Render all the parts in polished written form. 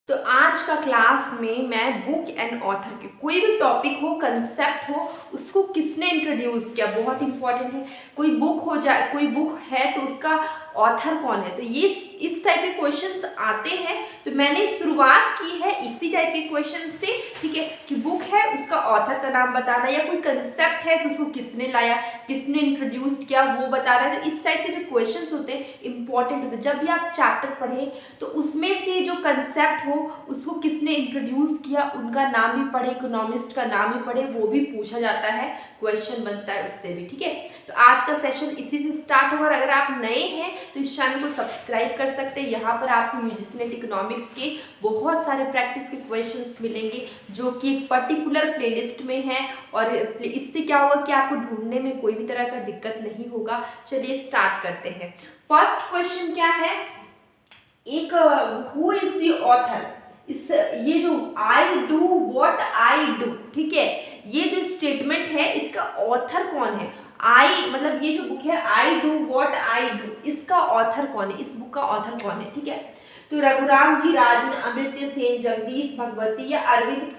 तो आज का क्लास में मैं बुक एंड ऑथर के कोई भी टॉपिक हो, कंसेप्ट हो, उसको किसने इंट्रोड्यूस किया बहुत इंपॉर्टेंट है। कोई बुक हो जाए, कोई बुक है तो उसका ऑथर कौन है, तो ये इस टाइप के क्वेश्चंस आते हैं। तो मैंने शुरुआत की है इसी टाइप के क्वेश्चन से, ठीक है, कि बुक है उसका ऑथर का नाम बताना, या कोई कंसेप्ट है तो उसको किसने लाया, किसने इंट्रोड्यूस किया वो बताना है। तो इस टाइप के जो क्वेश्चंस होते हैं इंपॉर्टेंट होते हैं। जब भी आप चैप्टर पढ़े तो उसमें से जो कंसेप्ट हो उसको किसने इंट्रोड्यूस किया उनका नाम भी पढ़े, इकोनॉमिस्ट का नाम भी पढ़े, वो भी पूछा जाता है, क्वेश्चन बनता है उससे भी, ठीक है। तो आज का सेशन इसी से स्टार्ट होगा। अगर आप नए हैं तो इस चैनल को सब्सक्राइब कर सकते हैं। यहाँ पर आपको यूजीसी नेट इकोनॉमिक्स के बहुत सारे प्रैक्टिस के क्वेश्चंस मिलेंगे जो कि एक पर्टिकुलर प्लेलिस्ट में है, और इससे क्या होगा कि आपको ढूंढने में कोई भी तरह का दिक्कत नहीं होगा। चलिए स्टार्ट करते हैं। फर्स्ट क्वेश्चन क्या है, एक हु इज द ऑथर, इस ये जो I do what I do, ठीक है, ये जो स्टेटमेंट है इसका ऑथर कौन है। आई मतलब ये जो बुक है I do what I do, इसका ऑथर कौन है, इस बुक का ऑथर कौन है, ठीक है। तो रघुराम जी राजन, अमृत्य सेन, जगदीश भगवती या अरविंद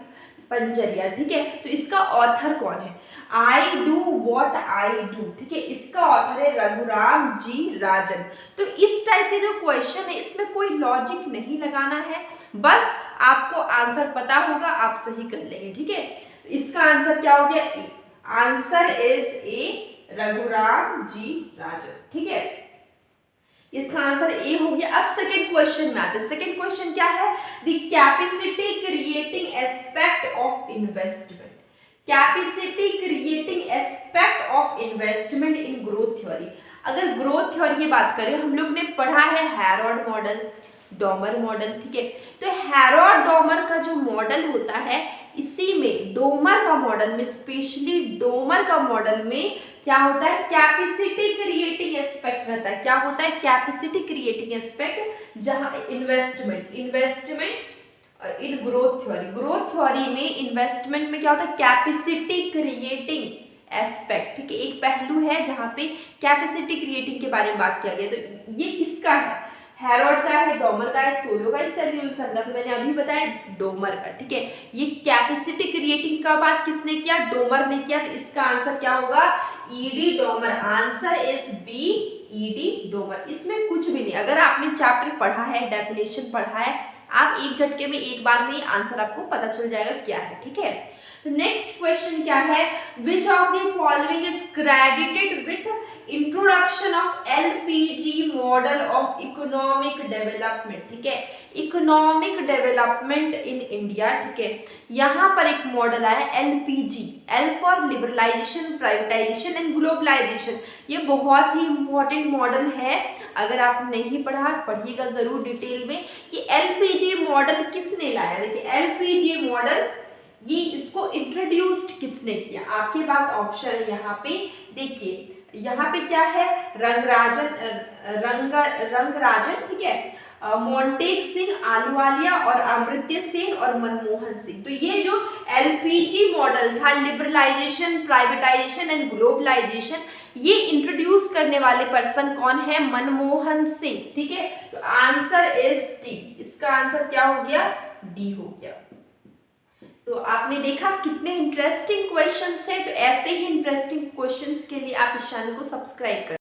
पंचरिया, ठीक है। तो इसका ऑथर कौन है, I do what I do, ठीक है, इसका ऑथर है रघुराम जी राजन। तो इस टाइप के जो क्वेश्चन है इसमें कोई लॉजिक नहीं लगाना है, बस आपको आंसर पता होगा, आप सही कर लेंगे, ठीक है। तो इसका आंसर क्या हो गया, आंसर इज ए रघुराम जी राजन, ठीक है, इसका आंसर ए हो गया। अब सेकंड क्वेश्चन में आते हैं। सेकंड क्वेश्चन क्या है, the capacity creating aspect of investment, capacity creating aspect of investment in growth theory. अगर ग्रोथ थ्योरी की बात करें, हम लोग ने पढ़ा है हैरोल्ड मॉडल, डॉमर मॉडल, ठीक है। तो हैरोल्ड डॉमर का जो मॉडल होता है, इसी में डोमर का मॉडल में, स्पेशली डोमर का मॉडल में क्या होता है, कैपेसिटी क्रिएटिंग एस्पेक्ट रहता है। क्या होता है, कैपेसिटी क्रिएटिंग एस्पेक्ट, जहां investment in growth theory, growth theory में इन्वेस्टमेंट में क्या होता है, कैपेसिटी क्रिएटिंग एस्पेक्ट, ठीक है, एक पहलू है जहां पे कैपेसिटी क्रिएटिंग के बारे में बात किया गया। तो ये किसका है, हैरोल्ड का है, डोमर का है, सोलो का, सैमुअलसन का। तो मैंने अभी बताया डोमर का, ठीक है। ये कैपेसिटी क्रिएटिंग का बात किसने किया, डोमर ने किया। तो इसका आंसर क्या होगा, ED Domar, answer is B, ED Domar. इसमें कुछ भी नहीं, अगर आपने चैप्टर पढ़ा है, डेफिनेशन पढ़ा है, आप एक झटके में एक बार में आंसर आपको पता चल जाएगा क्या है, ठीक है। तो नेक्स्ट क्वेश्चन क्या है, which of the following is credited with introduction of LPG model of economic development, ठीक है, इकोनॉमिक डेवलपमेंट इन इंडिया, ठीक है। यहाँ पर एक मॉडल आया LPG, L for liberalisation, privatisation and globalisation. ये बहुत ही इंपॉर्टेंट मॉडल है, अगर आप नहीं पढ़ा पढ़िएगा जरूर डिटेल में कि एलपीजी मॉडल किसने लाया। देखिए एलपीजी मॉडल, ये इसको इंट्रोड्यूस्ड किसने किया, आपके पास ऑप्शन है यहाँ पे, देखिए यहाँ पे क्या है, रंगराजन, ठीक है, मोंटेग सिंह, आलूवालिया और अमृत्य सेन और मनमोहन सिंह। तो ये जो एलपीजी मॉडल था, लिबरलाइजेशन, प्राइवेटाइजेशन एंड ग्लोबलाइजेशन, ये इंट्रोड्यूस करने वाले पर्सन कौन है, मनमोहन सिंह, ठीक है। तो आंसर इज डी, इसका आंसर क्या हो गया, डी हो गया। तो आपने देखा कितने इंटरेस्टिंग क्वेश्चंस हैं। तो ऐसे ही इंटरेस्टिंग क्वेश्चंस के लिए आप इस चैनल को सब्सक्राइब करें।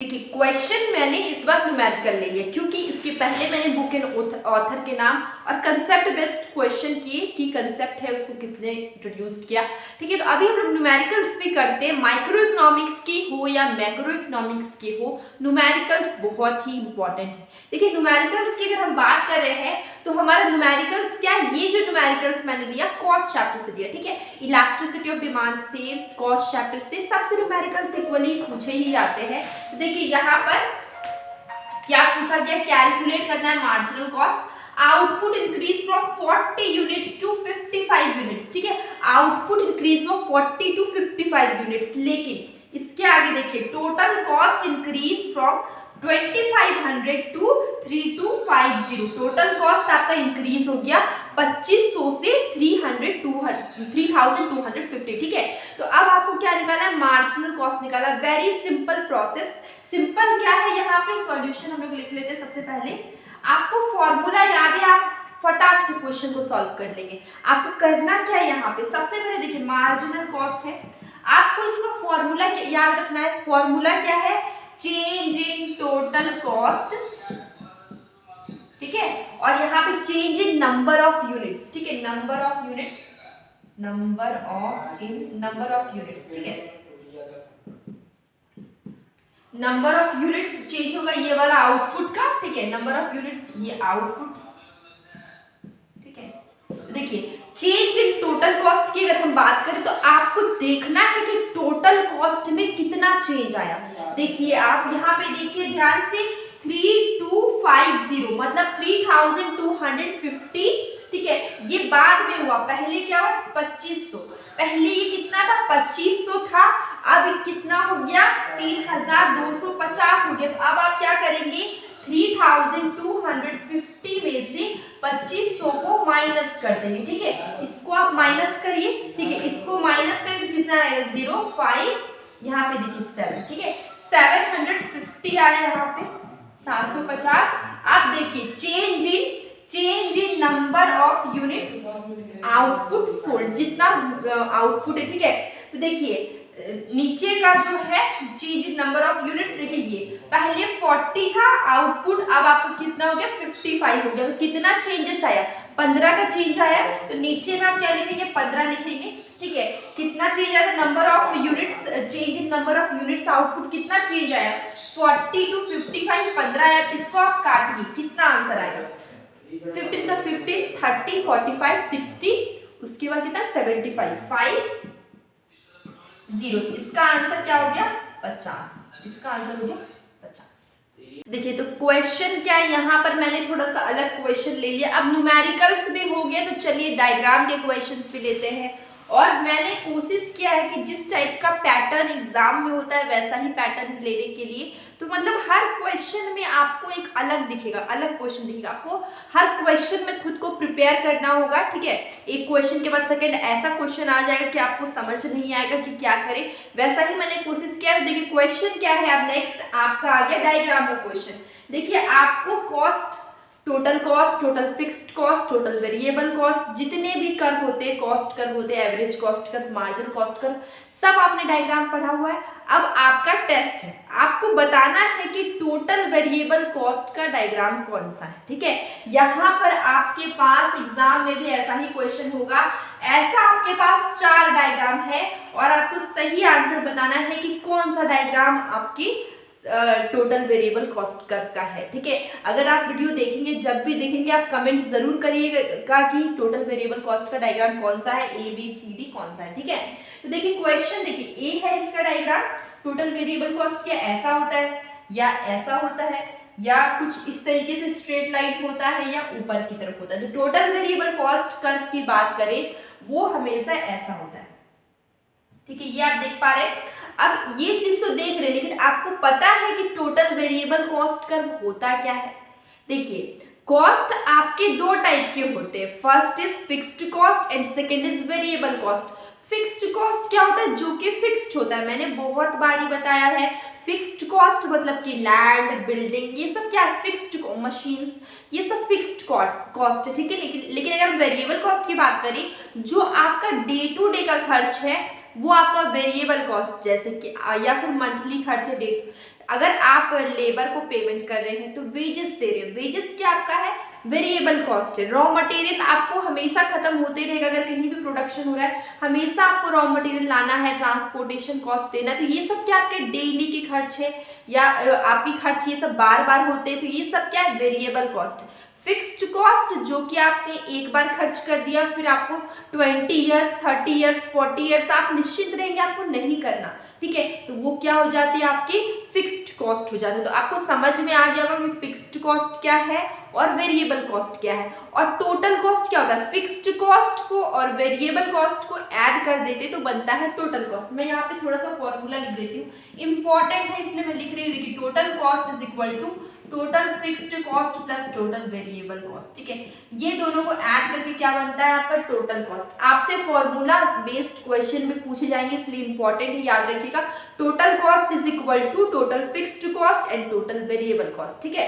देखिए क्वेश्चन मैंने इस बार न्यूमेरिकल ले लिया, क्योंकि इसके पहले मैंने बुक एंड ऑथर के नाम और कंसेप्ट बेस्ड क्वेश्चन किए कि कंसेप्ट है उसको किसने इंट्रोड्यूस किया, ठीक है। तो अभी हम लोग न्यूमेरिकल्स भी करते हैं, माइक्रो इकोनॉमिक्स की हो या मैक्रो इकोनॉमिक्स की हो, न्यूमेरिकल्स बहुत ही इंपॉर्टेंट है। देखिए न्यूमेरिकल्स की अगर हम बात कर रहे हैं तो हमारा न्यूमेरिकल्स क्या, ये जो न्यूमेरिकल्स मैंने लिया कॉस्ट चैप्टर से लिया, ठीक है, इलास्टिसिटी ऑफ डिमांड से, कॉस्ट चैप्टर से, सबसे न्यूमेरिकल्स इक्वली पूछे ही जाते हैं। तो देखिए यहाँ पर क्या पूछा गया, कैलकुलेट करना है marginal cost, output increase from 40 units to 55 units, ठीक है, output increase from 40 to 55 units. लेकिन इसके आगे देखिए total cost increase from 2500 to 3250, total cost आपका इंक्रीज हो गया 2500 से 3250, ठीक है। तो अब आपको क्या निकालना है, मार्जिनल कॉस्ट निकाला, वेरी सिंपल प्रोसेस। सिंपल क्या है, यहाँ पे सॉल्यूशन हम लोग लिख लेते हैं। सबसे पहले आपको फॉर्मूला याद है, आप फटाक से क्वेश्चन को सॉल्व कर लेंगे। आपको करना क्या है यहाँ पे, सबसे पहले देखिए मार्जिनल कॉस्ट है, आपको इसका फॉर्मूला याद रखना है। फॉर्मूला क्या है, चेंज इन टोटल कॉस्ट, ठीक है, और यहाँ पे change in number of units, ठीक है, नंबर ऑफ यूनिट्स, ठीक है, नंबर ऑफ यूनिट्स चेंज होगा, ये वाला आउटपुट का, ठीक है, नंबर ऑफ यूनिट्स ये आउटपुट, ठीक है। तो देखिए चेंज इन टोटल कॉस्ट की अगर हम बात करें तो आपको देखना है कि टोटल कॉस्ट में कितना चेंज आया। देखिए आप यहाँ पे देखिए ध्यान से 3250 मतलब 3250, ठीक है, ये बाद में हुआ, पहले क्या हुआ 2500, पहले ये कितना था 2500 था, अब कितना हो गया 3250 हो गया। तो अब आप क्या करेंगे 3250 में से 2500 को माइनस कर देंगे, ठीक है, इसको आप माइनस करिए, ठीक है, इसको माइनस करेंगे तो कितना आएगा 05, यहाँ पे देखिए 7, ठीक है, 750 आया यहाँ पे 750। अब देखिए change in number of units output sold, जितना आउटपुट है, ठीक है। तो देखिए नीचे का जो है change in number of units, देखिए ये पहले 40 था आउटपुट, अब आपको कितना हो गया 55 हो गया। तो कितना चेंजेस आया, 15 का चेंज आया। तो नीचे में आप क्या लिखेंगे 15 लिखेंगे, ठीक है। कितना चेंज आया, number of units, change in number of units output कितना चेंज आया 40 टू 55, 15 आया। इसको आप काटिए, कितना आंसर आएगा 15 का 15, 30, 45, 60, उसके बाद कितना 75, 5 0। इसका आंसर क्या हो गया 50, इसका आंसर हो गया 50। देखिए तो क्वेश्चन क्या है, यहाँ पर मैंने थोड़ा सा अलग क्वेश्चन ले लिया। अब न्यूमेरिकल्स भी हो गया, तो चलिए डायग्राम के क्वेश्चंस भी लेते हैं। और मैंने कोशिश किया है कि जिस टाइप का पैटर्न एग्जाम में होता है वैसा ही पैटर्न लेने के लिए। तो मतलब हर क्वेश्चन में आपको एक अलग दिखेगा, अलग क्वेश्चन दिखेगा, आपको हर क्वेश्चन में खुद को प्रिपेयर करना होगा, ठीक है। एक क्वेश्चन के बाद सेकंड ऐसा क्वेश्चन आ जाएगा कि आपको समझ नहीं आएगा कि क्या करें, वैसा ही मैंने कोशिश किया। देखिए क्वेश्चन क्या है, अब नेक्स्ट आपका आ गया डायग्राम का क्वेश्चन। देखिए आपको cost, total cost, total fixed cost, total variable cost, जितने भी कर्व होते हैं, कॉस्ट कर्व होते हैं, average cost curve, margin cost curve, सब आपने डायग्राम पढ़ा हुआ है। अब आपका टेस्ट है, आपको बताना है कि टोटल वेरिएबल कॉस्ट का डायग्राम कौन सा है, ठीक है। यहाँ पर आपके पास एग्जाम में भी ऐसा ही क्वेश्चन होगा, ऐसा आपके पास 4 डायग्राम है और आपको सही आंसर बताना है कि कौन सा डायग्राम आपकी टोटल वेरिएबल कॉस्ट कर्व का है, ठीक है। अगर आप वीडियो देखेंगे, जब भी देखेंगे आप कमेंट जरूर करिएगा कि टोटल वेरिएबल कॉस्ट का डायग्राम कौन सा है, ABCD कौन सा है, ठीक है। तो देखिए क्वेश्चन, देखिए ए है इसका डायग्राम, टोटल वेरिएबल कॉस्ट क्या ऐसा होता है या ऐसा होता है या कुछ इस तरीके से स्ट्रेट लाइन होता है या ऊपर की तरफ होता है। तो टोटल वेरिएबल कॉस्ट कर्व की बात करें वो हमेशा ऐसा होता है, ठीक है, ये आप देख पा रहे हैं। अब ये चीज तो देख रहे हैं, लेकिन आपको पता है कि टोटल वेरिएबल कॉस्ट कर्व होता क्या है। देखिए कॉस्ट आपके 2 टाइप के होते हैं, first is fixed cost and second is variable cost. Fixed cost क्या होता है, जो कि फिक्स्ड होता है, मैंने बहुत बारी बताया है। फिक्स्ड कॉस्ट मतलब कि लैंड, बिल्डिंग, ये सब क्या है फिक्स्ड, मशीन्स, ये सब फिक्स्ड कॉस्ट है, ठीक है। लेकिन अगर वेरिएबल कॉस्ट की बात करें, जो आपका डे टू डे का खर्च है वो आपका वेरिएबल कॉस्ट, जैसे कि या फिर मंथली खर्च है, डेट, अगर आप लेबर को पेमेंट कर रहे हैं तो वेजेस दे रहे हैं, वेजेस क्या आपका है वेरिएबल कॉस्ट है। रॉ मटेरियल आपको हमेशा खत्म होते रहेगा, अगर कहीं भी प्रोडक्शन हो रहा है हमेशा आपको रॉ मटेरियल लाना है, ट्रांसपोर्टेशन कॉस्ट देना, तो ये सब क्या आपके डेली के खर्च है या आपकी खर्च ये सब बार बार होते हैं, तो ये सब क्या है वेरिएबल कॉस्ट है। फिक्स्ड कॉस्ट जो कि आपने एक बार खर्च कर दिया, फिर आपको 20 ईयर्स, 30 ईयर्स, 40 ईयर्स आप निश्चिंत रहेंगे, आपको नहीं करना, ठीक है, तो वो क्या हो जाती है आपकी फिक्स्ड कॉस्ट हो जाती है। तो आपको समझ में आ गया होगा कि फिक्स्ड कॉस्ट क्या है और वेरिएबल कॉस्ट क्या है। और टोटल कॉस्ट क्या होता है, फिक्स्ड कॉस्ट को और वेरिएबल कॉस्ट को ऐड कर देते तो बनता है टोटल कॉस्ट। मैं यहाँ पे थोड़ा सा फॉर्मूला लिख देती हूँ, इंपॉर्टेंट है इसलिए मैं लिख रही हूँ। देखिए total cost is equal to total fixed cost plus total variable cost, ठीक है। ये दोनों को ऐड करके क्या बनता है आपका टोटल कॉस्ट। आपसे फॉर्मूला बेस्ड क्वेश्चन में पूछे जाएंगे, इसलिए इंपॉर्टेंट है, याद रखिएगा। Total cost is equal to total fixed cost and total variable cost, ठीक है।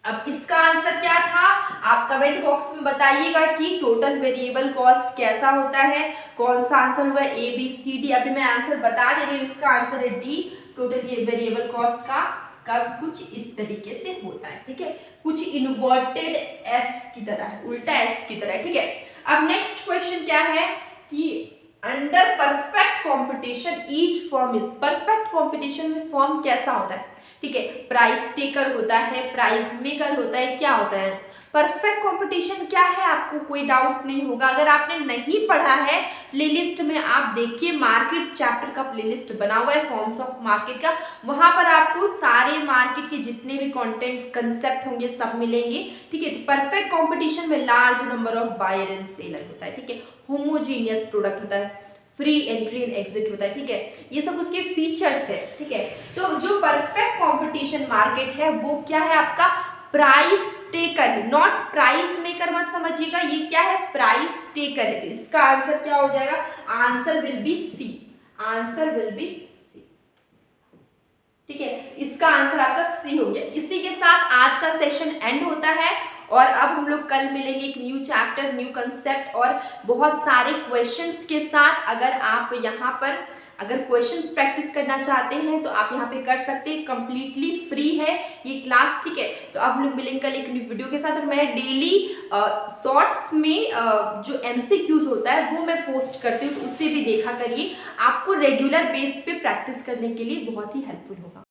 अब इसका आंसर क्या था, आप कमेंट बॉक्स में बताइएगा कि टोटल वेरिएबल कॉस्ट कैसा होता है, कौन सा आंसर हुआ, ए बी सी डी। अभी मैं आंसर बता दे रही हूँ, इसका आंसर है डी। टोटल वेरिएबल कॉस्ट का कुछ इस तरीके से होता है, ठीक है, कुछ इन्वर्टेड एस की तरह है, उल्टा एस की तरह है, ठीक है। अब नेक्स्ट क्वेश्चन क्या है कि under perfect competition each firm is, perfect competition में फर्म कैसा होता है, ठीक है, प्राइस टेकर होता है, प्राइस मेकर होता है, क्या होता है, परफेक्ट कंपटीशन क्या है, आपको कोई डाउट नहीं होगा। अगर आपने नहीं पढ़ा है, प्लेलिस्ट में आप देखिए, मार्केट चैप्टर का प्लेलिस्ट बना हुआ है फॉर्म्स ऑफ मार्केट का, वहां पर आपको सारे मार्केट के जितने भी कंटेंट कंसेप्ट होंगे सब मिलेंगे, ठीक है। तो परफेक्ट कंपटीशन में large number of buyer and seller होता है, ठीक है, होमोजीनियस प्रोडक्ट होता है, फ्री एंट्री एंड एग्जिट होता है, ठीक है, ये सब उसके फीचर्स है, ठीक है। तो जो परफेक्ट कंपटीशन मार्केट है वो क्या है, आपका प्राइस टेकर है, नॉट प्राइस मेकर मत समझिएगा, ये क्या है, प्राइस टेकर है। तो इसका आंसर क्या हो जाएगा, answer will be C, answer will be C, ठीक है, इसका आंसर आपका सी हो गया। इसी के साथ आज का सेशन एंड होता है और अब हम लोग कल मिलेंगे एक न्यू चैप्टर, न्यू कंसेप्ट और बहुत सारे क्वेश्चंस के साथ। अगर आप यहाँ पर अगर क्वेश्चंस प्रैक्टिस करना चाहते हैं तो आप यहाँ पे कर सकते हैं, कंप्लीटली फ्री है ये क्लास, ठीक है। तो अब हम लोग मिलेंगे कल एक न्यू वीडियो के साथ और मैं डेली शॉर्ट्स में जो MCQs होता है वो मैं पोस्ट करती हूँ, तो उससे भी देखा करिए, आपको रेगुलर बेस पे प्रैक्टिस करने के लिए बहुत ही हेल्पफुल होगा।